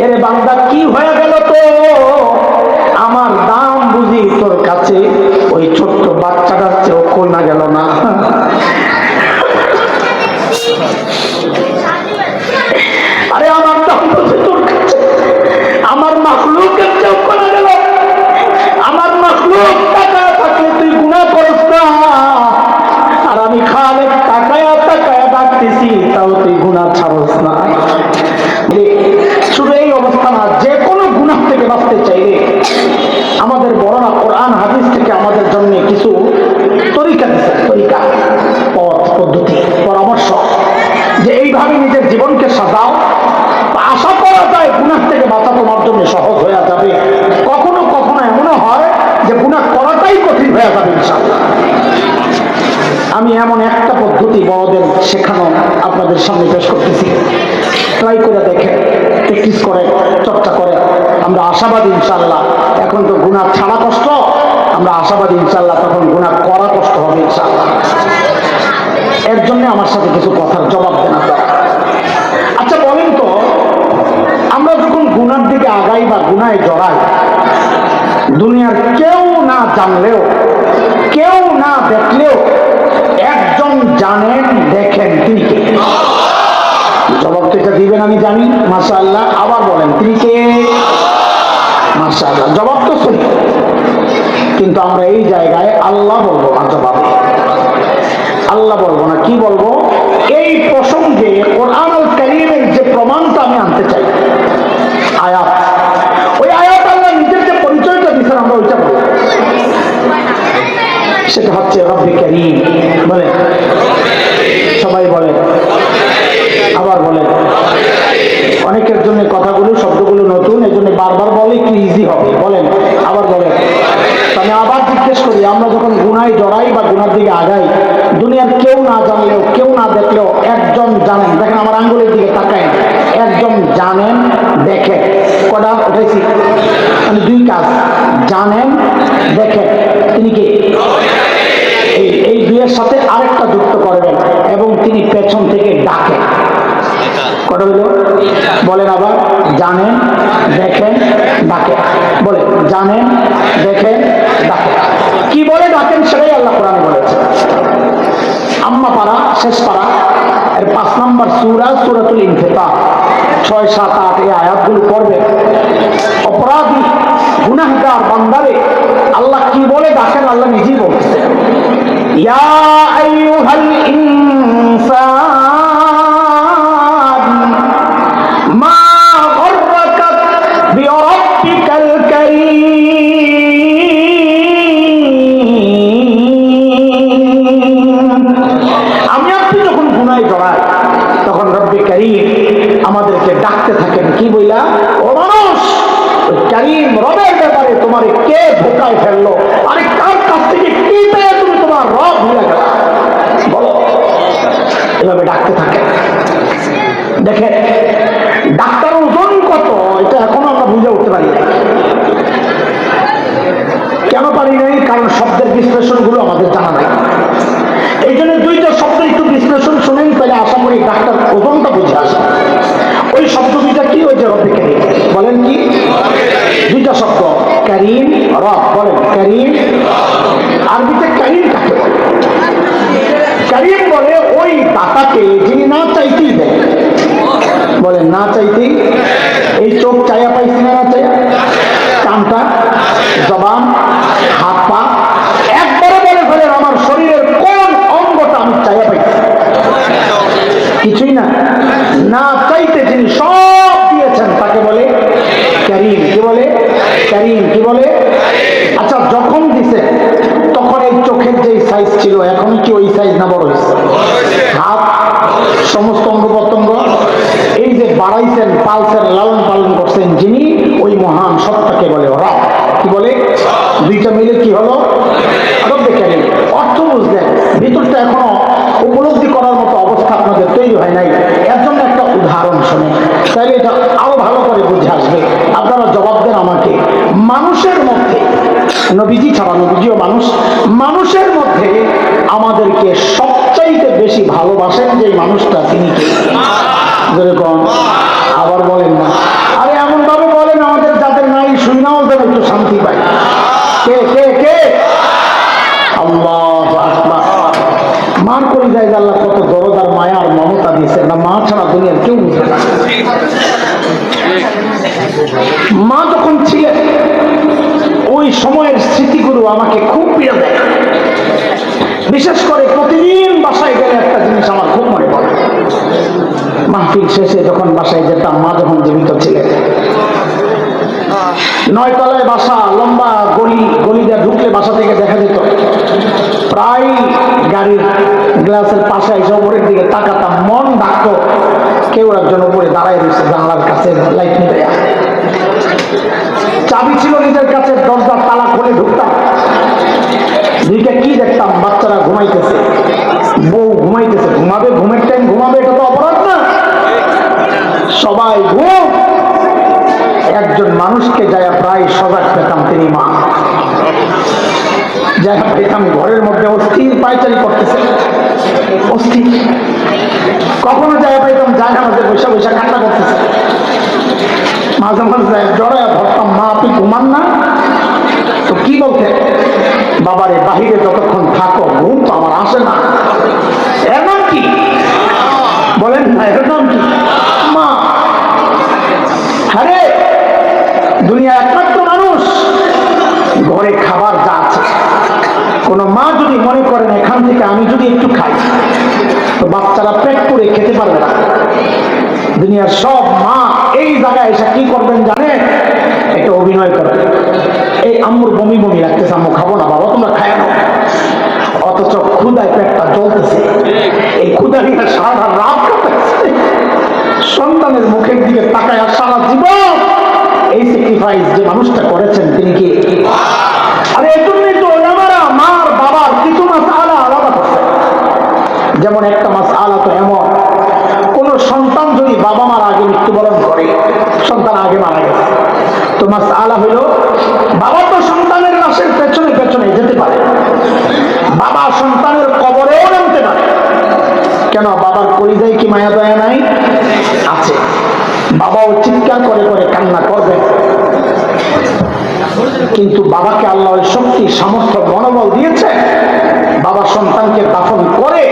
এরে বান্দা কি হয়ে গেল তো, আমার দাম বুঝি তোর কাছে ওই ছোট্ট বাচ্চাটার চেয়েও কমে গেল না। আরে আমার দাম বুঝি তোর কাছে আমার মাখলুকের চেয়েও কমে গেল। আমার মাখলুক টাকা থাকলে তুই গুনাহ করিস না, আর আমি খালেক টাকায়া টাকায়া ডাকতেছি তাও তুই গুনাহ ছাড়স না। শুধু এই অবস্থা না, যে কোনো গুনাহ থেকে বাঁচতে চাইলে আমাদের বড়রা কোরআন হাদিস থেকে আমাদের জন্য কিছু তরিকা দিচ্ছে, তরিকা, পথ পদ্ধতি, পরামর্শ, যে এইভাবে নিজের জীবনকে সাজাও। আশা করা যায় গুনাহ থেকে বাঁচা তোমার জন্য সহজ হয়ে যাবে। কখনো কখনো এমনও হয় যে গুনাহ করাটাই কঠিন হয়ে যাবে ইনশাআল্লাহ। আমি এমন একটা পদ্ধতি বড়দের শেখানো আপনাদের সামনে পেশ করতেছি, ট্রাই করে দেখে, প্র্যাকটিস করে, চর্চা করে। আমরা আশাবাদী ইনশাআল্লাহ। এখন তো গুনাহ ছাড়া কষ্ট, আমরা আশাবাদী ইনশাআল্লাহ তখন গুনাহ করা কষ্ট হবে ইনশাআল্লাহ। এর জন্য আমার সাথে কিছু কথার জবাব দেন আপনারা। আচ্ছা বলেন তো, আমরা যখন গুনার দিকে আগাই বা গুনায় জড়াই, দুনিয়ার কেউ না জানলেও, কেউ না দেখলেও একজন জানেন, দেখেন, তিনি কে? জবাব তো এটা দিবেন আমি জানি, মাশাআল্লাহ। আবার বলেন, তিনি কে? মাশাআল্লাহ, জবাব তো সঠিক। কিন্তু আমরা এই জায়গায় আল্লাহ বলবো না, জবাবে আল্লাহ বলবো না। কি বলবো? এই প্রসঙ্গে কোরআনুল কারীমের যে প্রমাণটা আমি আনতে চাই, আয়াত, ওই আয়াত আল্লাহ নিজের যে পরিচয়টা দিচ্ছেন আমরা ওইটা বলবো। সেটা হচ্ছে রব্বে কারীম। বলেন সবাই, বলেন, আবার বলেন। অনেকের জন্য কথাগুলো, শব্দগুলো নতুন, এই জন্য বারবার বলে একটু ইজি হবে। বলেন, আবার বলেন। আমি আবার জিজ্ঞেস করি, আমরা যখন গুনায় জড়াই বা গুনার দিকে আগাই, দুনিয়ার কেউ না জানলেও, কেউ না দেখলেও একজন জানেন। দেখেন আমার আঙ্গুলের দিকে তাকায়, একজন জানেন, দেখেন। কটা উঠেছি? মানে দুই কাজ, জানেন, দেখেন, তিনি কি? এই দুইয়ের সাথে আরেকটা যুক্ত করবেন, এবং তিনি পেছন থেকে ডাকেন। কটা হইল? বলেন আবার, জানেন, দেখেন, ডাকেন। বলে জানেন, দেখেন, ডাকেন। কি বলে ডাকেন সেটাই আল্লাহ কোরআনে বলেছে। আম্মা পারা, শেষ পারা, এর 5 নম্বর সূরা, সূরাতুল ইনফিতার, 6, 7, 8 এই আয়াতগুলো পড়বে। অপরাধী গুনাহগার বান্দারে আল্লাহ কি বলে ডাকেন আল্লাহ নিজেই বলতেছে, ইয়া আইয়ুহাল ইনসান মা গররাকা বিরাব্বিকাল কারীম। আমি আপনি যখন গুনায় জড়াই তখন রব্বে কারীম আমাদেরকে ডাকতে থাকেন। কি বইলা? ও মানুষ, কারীম রবের ব্যাপারে তোমারে কে ধোকায় ফেললো? আরে কার কাছ থেকে কি পেয়ে তুমি তোমার রব ভুলে গেল? বলো। এভাবে ডাকতে থাকে। দেখেন ডাক্তারের ওজন কত, এটা এখনো আমরা বুঝে উঠতে পারি না। কেন পারি নাই? কারণ শব্দের বিশ্লেষণ গুলো আমাদের জানা নাই। এই জন্য দুইটা শব্দ একটু বিশ্লেষণ শুনেন, তাহলে আশা করি ডাক্তার ওজনটা বুঝে আসে। ওই শব্দ দুইটা কি? ওই যে রব্বে কারীম। বলেন কি? দুইটা শব্দ, কারীম, রব। বলেন কারীম। আরবিতে কারীম কাকে বলে? কারীম বলে ওই দাতাকে যিনি না চাইতেই দেয়। বলেন না চাইতেই। এই চোখ চাইয়া পাইছি না, না চাইয়া? কানটা, জবান, হাত পা, একবারে বলে ফেলেন আমার শরীরের কোন অঙ্গটা আমি চাইয়া পাইছি? কিছুই না। না চাইতে যিনি সব দিয়েছেন তাকে বলে কারীম। কি বলে? কারীম। কি বলে? আচ্ছা, যখন দিছে তখন এই চোখের যে সাইজ ছিল এখন কি ওই সাইজ না বড় হয়েছে? হাত, সমস্ত অঙ্গ প্রত্যঙ্গ, এই যে বাড়াইছেন, পালছেন, লালন পালন করছেন যিনি, ওই মহান সত্তাকে বলে রব। কি বলে? দুইটা মিলে কি হলো? রব্বে কারীম। অর্থ বুঝলেন, ভিতরটা এখনো উপলব্ধি করার মতো অবস্থা আপনাদের তৈরি হয় নাই। এর জন্য একটা উদাহরণ শুনে তাহলে এটা আরো ভালো করে বুঝে আসবে। আপনারা জবাব দেন আমাকে, মানুষের মধ্যে, নবীজি ছাড়া, নবীজিও মানুষ, মানুষের মধ্যে আমাদেরকে সবচাইতে বেশি ভালোবাসেন যে মানুষটা, তিনি কে? যেরকম আবার বলেন না। আরে এমন আমাকে খুব প্রিয় দেয়। বিশেষ করে প্রতিদিন বাসায় গেলে একটা জিনিস আমার খুব মনে পড়ে। মাহফিল শেষে যখন বাসায় যেতাম, মা যখন জীবিত ছিলেন, 9 তলায় বাসা, লম্বা গলি, গলিটা ঢুকলে বাসা থেকে দেখা যেত প্রায় গাড়ির গ্লাসের পাশে এসে উপরের দিকে তাকাতাম, মন ডাকতো কেউ একজন উপরে দাঁড়ায় রয়েছে জানলার কাছে লাইট নিয়ে। চাবি ছিল নিজের কাছে, দরজার তালা খুলে ঢুকতাম, দিকে কি দেখতাম, বাচ্চারা ঘুমাইতেছে, বউ ঘুমাইতেছে। ঘুমাবে, ঘুমের টাইম ঘুমাবে, এটা তো অপরাধ না? সবাই ঘুম। একজন মানুষকে যায় প্রায় সজাগ পেতাম, তিনি মা। যাই পেতাম ঘরের মধ্যে অস্থির পায়চারি করতেছে, অস্থির। কখনো যায় পাইতাম জায়গা মাঝে বৈশা বৈশা কান্না করতেছে। মাঝে মাঝে জড়ায় ধরতাম, মা আপনি ঘুমান না? তো কি বলতে, বাবারে বাহিরে যতক্ষণ থাকো ঘুম তো আমার আসে না। এর নাম কি বলেন না? এর নাম কি? মা। আরে দুনিয়া একমাত্র মানুষ ঘরে খাবার যা আছে, কোন মা যদি মনে করেন এখান থেকে আমি যদি একটু খাই তো বাচ্চারা পেট পুড়ে খেতে পারবে না। দুনিয়ার সব মা এই জায়গায় এসে কি করবেন জানেন? একটা অভিনয় করবে, এই আম্মুর বমি বমি লাগতেছে, আম্মু খাবো না, বাবা তোমরা খায় না। অথচ ক্ষুদায় পেটটা জ্বলতেছে, এই ক্ষুদা নিয়ে সারা রাত কাটাচ্ছে। সন্তানের মুখের দিকে তাকায় সারা জীবন এই স্যাক্রিফাইস যে মানুষটা করেছেন তিনি কি? আরে এজন্যই তো ওলামারা মার বাবার কিছু মাসআলা আলাদা করছে। যেমন একটা মাসআলা তো এমন, কোন সন্তান যদি বাবা মার আগে মৃত্যুবরণ করে, সন্তান আগে মারা গেছে, তো মাসআলা হলো বাবা তো সন্তানের লাশের পেছনে পেছনে যেতে পারে, বাবা সন্তানের কবরেও নামতে পারে। কেন? বাবার কলিজায় কি মায়া দয়া নাই? আছে। বাবাও চিৎকার করে করে কান্না করবে, কিন্তু বাবাকে আল্লাহ ওই শক্তি, সামর্থ্য, মনোবল দিয়েছে, বাবা সন্তানকে দাফন করে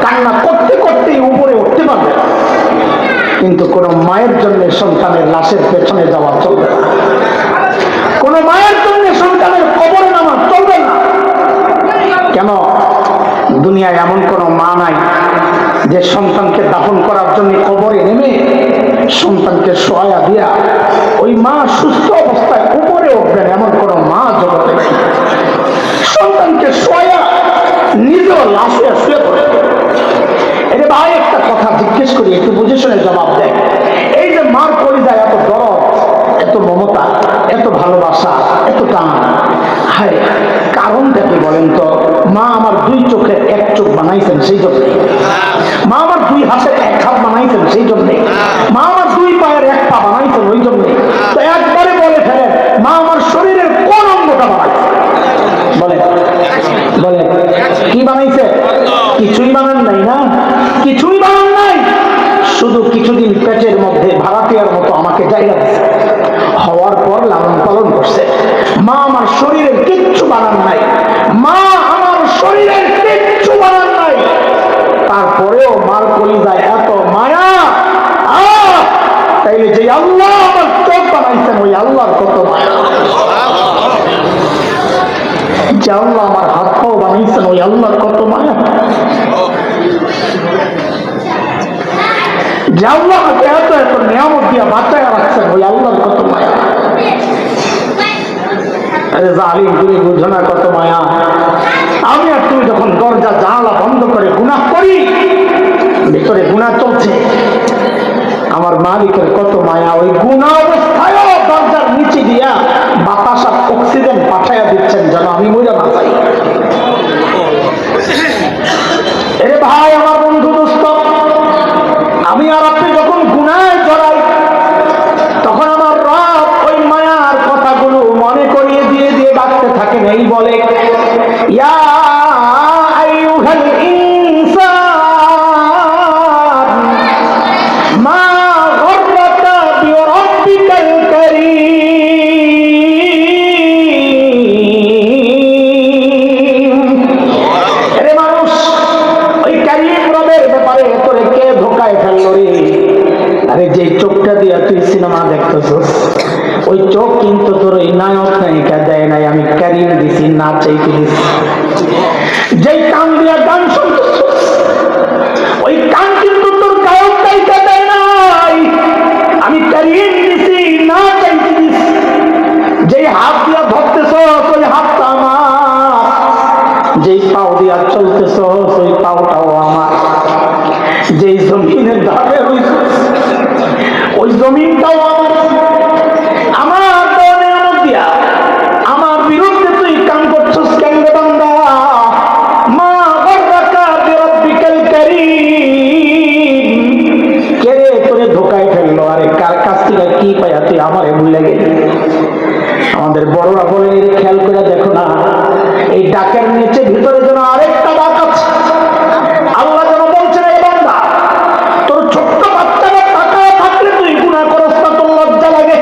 কান্না করতে করতেই উপরে উঠতে পারবে। কিন্তু কোন মায়ের জন্য সন্তানের লাশের পেছনে যাওয়া চলবে না, কোন মায়ের জন্য সন্তানের কবরে নামা চলবে না। কেন? দুনিয়ায় এমন কোন মা নাই যে সন্তানকে দাফন করার জন্য কবরে নেমে সন্তানকে সহায়া দিয়া ওই মা সুস্থ অবস্থায় উপরে উঠবেন, এমন কোন মা জগতে নেই। সন্তানকে সহায়া নিজেও লাশে শুয়ে পড়ে। এর ভাই একটা কথা জিজ্ঞেস করি, একটু বুঝে শুনে জবাব দেয়। এই যে মার কলিজায় এত দরদ, এত মমতা, এত ভালোবাসা, এত টান, হায় কারণটা কি বলেন তো? মা আমার 2 চোখের 1 চোখ বানাইছেন সেই জন্য, মা আমার 2 হাতের 1 হাত বানাইছেন সেই জন্য, মা আমার 2 পায়ের 1 পা বানাইছেন ওই জন্য। তো একবারে বলে ফেলেন, মা আমার শরীরের কোন অঙ্গটা বানাইছে? বলেন বলেন, কি বানাইছে? কিছুই বানান নাই না, কিছুই বানান নাই। শুধু কিছুদিন পেটের মধ্যে ভাড়াটিয়ার মতো আমাকে জায়গা দিচ্ছে, হওয়ার পর লালন পালন করছে। মা আমার শরীরের কিচ্ছু বানান নাই, মা আমার শরীরের কিচ্ছু বানান নাই, তারপরেও মার কলিজায় এত মায়া। তাইলে যে আল্লাহ আমার চোখ বানাইছেন ওই আল্লাহর কত মায়া, যে আল্লাহ আমার হাত পাও বানাইছেন ওই আল্লাহর কত মায়া, যে আল্লাহ এত এত নিয়ামত দিয়া বাঁচায় রাখছেন ওই আল্লাহর কত মায়া। আরে জালিম, তুমি বুঝো না কত মায়া। আমি আর তুমি যখন দরজা জানালা বন্ধ করে গুনাহ করি, ভিতরে গুনাহ চলছে, আমার মালিকের কত মায়া। ওই গুনাহ অবস্থায়ও দরজার নিচে দিয়া বাতাস আর অক্সিজেন পাঠাইয়া দিচ্ছেন যেন আমি মরে না যাই। এরে ভাই, আমার বন্ধু, দোস্ত, আমি আর আপনি যখন গুনাহে জড়াই তখন আমার রব ওই মায়ার কথাগুলো মনে করিয়ে দিয়ে দিয়ে ডাকতে থাকেন। এই বলে, ইয়া আইয়ুহাল ইনসান মা গররাকা বিরাব্বিকাল কারীম। আরে মানুষ, ওই কারীম রবের ব্যাপারে তোরে কে ধোকায় ফেললো রে? আরে যে চোখটা দিয়া তুই সিনেমা দেখতেছস, ওই চোখ কিন্তু তোর এই নায়ক নায়িকা দেয় নাই, আমি কারিম দিছি, না চাইতে দিছি। যেই কান দিয়া গান শুনতেছ ওই কান কিন্তু তোর গায়ক নায়িকা দেয় নাই, আমি কারিম দিছি, না চাইতে দিছি। যেই হাত দিয়া ধরতেছ ওই হাতটা আমার, যেই পাও দিয়া চলতেছ ওই পাওটাও আমার, যেই জমিনের ধারে ওই জমিনটাও আমার। আমার নিয়ামত দিয়া আমার বিরুদ্ধে তুই কাম করছিস কেন রে বান্দা? মা গররাকা বিরব্বিকাল কারীম, কে রে তোরে ধোকায় ফেললো? আরে কার কাছ থেকে কি পাইয়া তুই আমারে ভুলে গেলি? আমাদের বড়রা বলে খেয়াল করে দেখো না, এই ডাকের নিচে ভিতরে যেন আরেকটা ডাক আছে। আল্লাহ যেন বলছেন, এই বান্দা তোর ছোট্ট বাচ্চারা তাকায় থাকলে তুই গুনাহ করস না, তোর লজ্জা লাগে?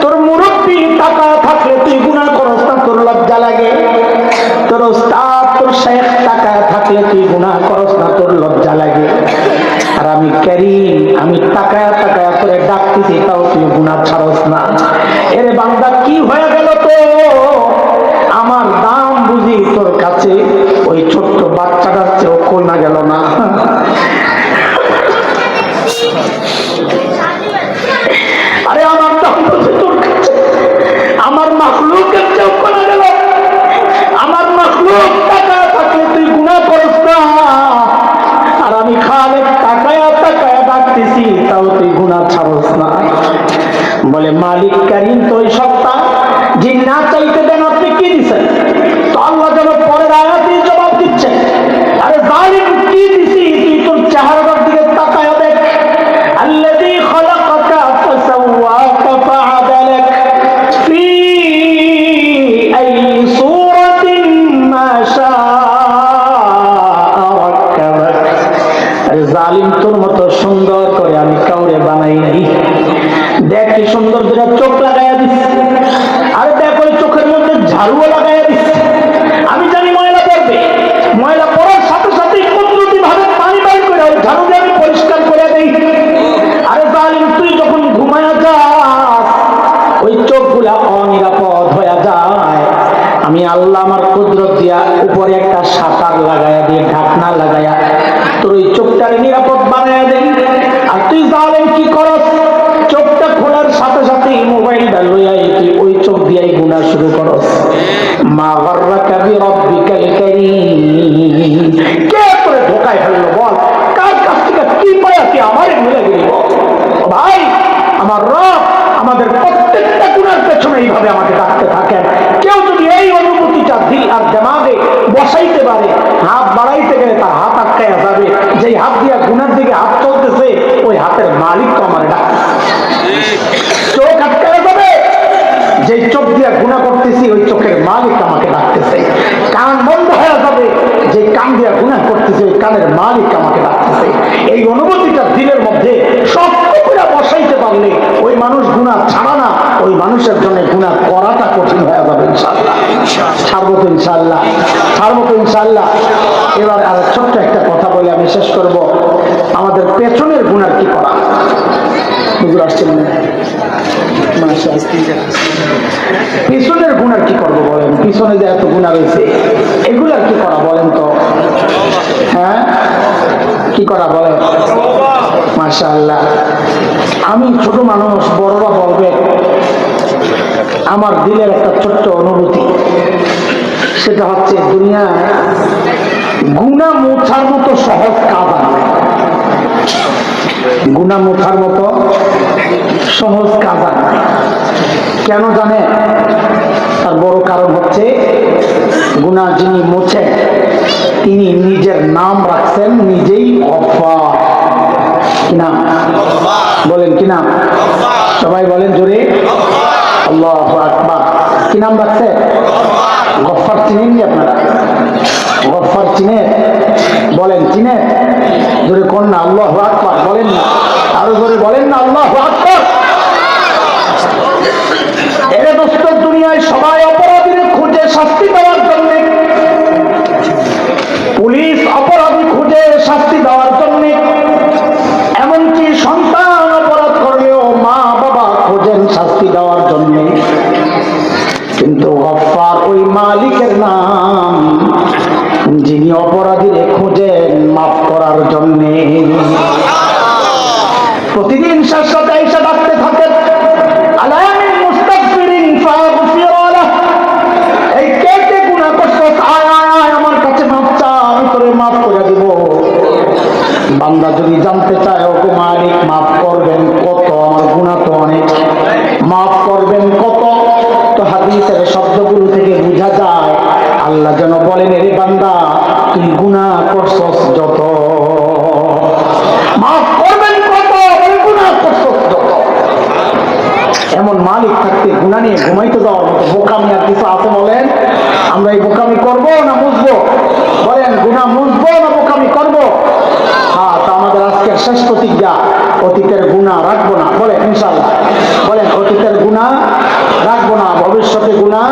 তোর মুরব্বী তাকায় থাকলে তুই গুনাহ করস না, তোর লজ্জা লাগে? তোর ওস্তাদ তোর শেখ তাকায় থাকলে তুই গুনাহ করস না, তোর লজ্জা লাগে? আর আমি কারীম, আমি তাকায় তাকায় করে ডাকতেছি, তাও তুই গুনাহ ছাড়স না। এরে বান্দা কি হয়ে গেল তো? আমার দাম বুঝি তোর কাছে ওই ছোট্ট বাচ্চাটার চেয়েও কমে গেল না? আরে আমার দাম বুঝি তোর কাছে আমার মাখলুকের চেয়েও কমে গেল। আমার মাখলুক তাকায় থাকলে তুই গুনাহ করস না, আর আমি খালেক তাকায় তাকায় ডাকতেছি, তাও তুই গুনাহ ছাড়স না। বলে মালিক কারীম তো ওই সত্তা, যে না চাইতে দেন আপনি কি দিচ্ছেন? তো আল্লাহ যেন পরের আয়াতে জবাব দিচ্ছেন, আরে জালিম কি দিছি তুই তোর চেহারার দিকে তাকায় দেখ। আল্লাযী খালাকাকা ফাসাওয়াকা ফাআদালাক ফি আইয়ি সূরাতিন মা শাআ রাক্কাবাক। আরে জালিম তোর মতো সুন্দর করে আমি কাউরে বানাই নাই। দেখ কি সুন্দর করে চোখ লাগাইয়া দিচ্ছে, আর দেখ ওই চোখের মধ্যে ঝাড়ুও লাগাইয়া দিচ্ছে। আমি জানি ময়লা পড়বে, ময়লা পড়ার সাথে সাথে কুদরতি ভাবে পানি বাইর করে ওই ঝাড়ু দিয়ে আমি পরিষ্কার করে দেই। আরে জালিম তুই যখন ঘুমায়া যাস ওই চোখগুলা অনিরাপদ হয়ে যায়, আমি আল্লাহ আমার কুদরত দিয়া উপরে একটা শাটার লাগাইয়া দিয়ে ঢাকনা লাগাইয়া তোর ওই চোখটারে নিরাপদ বানাইয়া দেই। আর তুই জালিম কি করস? চোখটা খোলার সাথে সাথে মোবাইলটা লইয়া তুই ওই চোখ দিয়াই গুনাহ শুরু করস। মা গররাকা বিরব্বিকাল কারীম, কে তোরে ধোকায় ফেললো বল? কার কাছ থেকে কি পাইয়া তুই আমারে ভুলে গেলি? ভাই আমার রব আমাদের প্রত্যেকটা গুনার পেছনে এইভাবে আমাকে ডাকতে থাকেন। কেউ যদি এই অনুভূতিটা দিল আর দিমাগে বসাইতে পারে, হাত বাড়াইতে গেলে তার হাত আটকায়া যাবে। যেই হাত দিয়া গুনার দিকে হাত চলতেছে ওই হাতের মালিক তো আমার ডাকতেছে। চোখ আটকায়া যাবে, যে চোখ দিয়া গুনাহ করতেছি ওই চোখের মালিক আমাকে ডাকতেছে। কান বন্ধ হয়ে যাবে, যে কান দিয়া গুনাহ করতেছি ওই কানের মালিক আমাকে ডাকতেছে। এই অনুভূতিটা দিলের মধ্যে শক্ত করে বসাইতে পারলে ওই মানুষ গুনাহ ছাড়া না, ওই মানুষের জন্য গুনাহ করাটা কঠিন হয়ে যাবে। ইনশাআল্লাহ ছাড়বো তো, ইনশাআল্লাহ ছাড়বো তো, ইনশাআল্লাহ। এবার আর ছোট্ট একটা কথা বলে আমি শেষ করব। আমাদের পেছনের গুনাহ কি করা? হুজুর আসছেন না, পিছনের গুনার কি করবো বলেন? পিছনে যে এত গুনাহ রয়েছে এগুলার কি করা বলেন তো? হ্যাঁ কি করা বলেন? মাশাআল্লাহ। আমি ছোট মানুষ, বড়রা বলবে আমার দিলের একটা ছোট্ট অনুভূতি, সেটা হচ্ছে দুনিয়ায় গুনাহ মোছার মতো সহজ কাজ আছে। গুনাহ মোছার মতো সহজ কাজ আছে। কেন জানে? তার বড় কারণ হচ্ছে গুনাহ যিনি মোছেন তিনি নিজের নাম রাখছেন নিজেই গফফার। কি নাম বলেন? কি নাম? সবাই বলেন জোরে, আল্লাহু আকবার। কি নাম রাখছে? গফফার। চিনেন নি আপনারা? গফফার চিনে? বলেন চিনে? জোরে কোন না, আল্লাহু আকবার বলেন না, আরো জোরে বলেন না, আল্লাহু আকবার। এর দোস্ত দুনিয়ায় সবাই অপরাধীর খুঁজে শাস্তি দেওয়ার জন্য, পুলিশ অপরাধী খুঁজে শাস্তি দেওয়ার জন্য, এমনকি সন্তান অপরাধ করলেও মা বাবা খোঁজেন শাস্তি মালিক থাকতে গুনাহ নিয়ে ঘুমাইতে দেওয়ার মতো বোকামি আর কিছু আছে বলেন? আমরা এই বোকামি করবো না মুছবো? বলেন, গুনাহ মুছবো না বোকামি করবো? হ্যাঁ, তা আমাদের আজকের শেষ প্রতিজ্ঞা, অতীতের গুনাহ রাখবো না। বলেন ইনশাআল্লাহ। বলেন, অতীতের গুনাহ রাখবো না, ভবিষ্যতে গুনাহ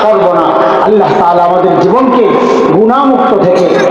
করবো না। আল্লাহ তাআলা আমাদের জীবনকে গুনাহ মুক্ত থেকে